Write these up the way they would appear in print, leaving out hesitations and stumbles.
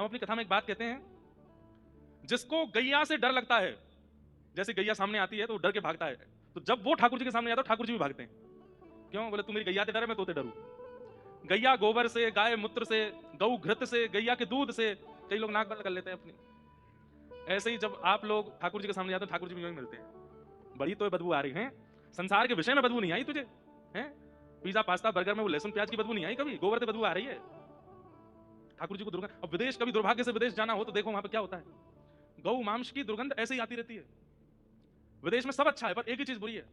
हम अपनी कथा में एक बात कहते हैं, जिसको गैया से डर लगता है, जैसे गैया सामने आती है तो डर के भागता है, तो जब वो ठाकुर जी के सामने आता है ठाकुर जी भी भागते हैं। क्यों? बोले तू मेरी गैया से डर है, मैं तोते डरू। गैया गोबर से, गाय मूत्र से, गऊ घृत से, गैया के दूध से कई लोग नाक बंद कर लेते हैं अपनी। ऐसे ही जब आप लोग ठाकुर जी के सामने जाते हैं ठाकुर जी भी यूं ही मिलते हैं। बड़ी तो बदबू आ रही है, संसार के विषय में बदबू नहीं आई तुझे? हैं? पिज्जा पास्ता बर्गर में वो लहसुन प्याज की बदबू नहीं आई कभी? गोबर से बदबू आ रही है। ठाकुर जी को दुर्गंध, अब विदेश कभी दुर्भाग्य से विदेश जाना हो तो देखो वहां पर क्या होता है। गौ मांस की दुर्गंध ऐसे ही आती रहती है। विदेश में सब अच्छा है, पर एक ही चीज बुरी है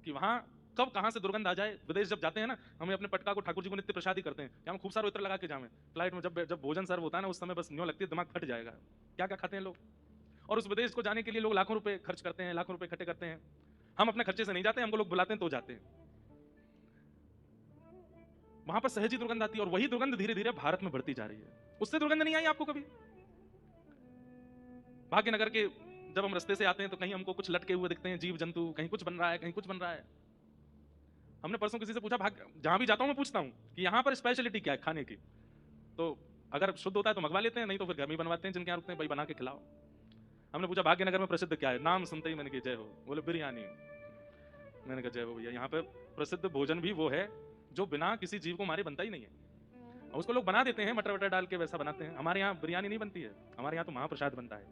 कि वहां कब कहां से दुर्गंध आ जाए। विदेश जब जाते हैं ना, हमें अपने पटका को ठाकुर जी को नित्य प्रसादी करते हैं कि हम खूब सारा इत्र लगा के जाएं। फ्लाइट में जब जब भोजन सर्व होता है ना, उस समय बस न्यों लगती है दिमाग फट जाएगा, क्या क्या खाते हैं लोग। और उस विदेश को जाने के लिए लोग लाखों रुपए खर्च करते हैं, लाखों रुपए इकट्ठे करते हैं। हम अपने खर्चे से नहीं जाते, हमको लोग बुलाते हैं तो जाते हैं। वहां पर सहज ही दुर्गंध आती है, और वही दुर्गंध धीरे धीरे भारत में बढ़ती जा रही है। उससे दुर्गंध नहीं आई आपको कभी? भाग्यनगर के जब हम रास्ते से आते हैं तो कहीं हमको कुछ लटके हुए दिखते हैं, जीव जंतु, कहीं कुछ बन रहा है, कहीं कुछ बन रहा है। हमने परसों किसी से पूछा, जहां भी जाता हूं मैं पूछता हूं कि यहां पर स्पेशलिटी क्या है खाने की। तो अगर शुद्ध होता है तो मंगवा लेते हैं, नहीं तो फिर घर में बनवाते हैं, जिनके यहाँ रुकते हैं भाई बना के खिलाओ। हमने पूछा भाग्यनगर में प्रसिद्ध क्या है, नाम सुनते ही मैंने कहा जय हो। बोले बिरयानी। मैंने कहा जय हो भैया, यहाँ पे प्रसिद्ध भोजन भी वो है जो बिना किसी जीव को मारे बनता ही नहीं है। और उसको लोग बना देते हैं, मटर वटर डाल के वैसा बनाते हैं। हमारे यहाँ बिरयानी नहीं बनती है, हमारे यहाँ तो महाप्रसाद बनता है।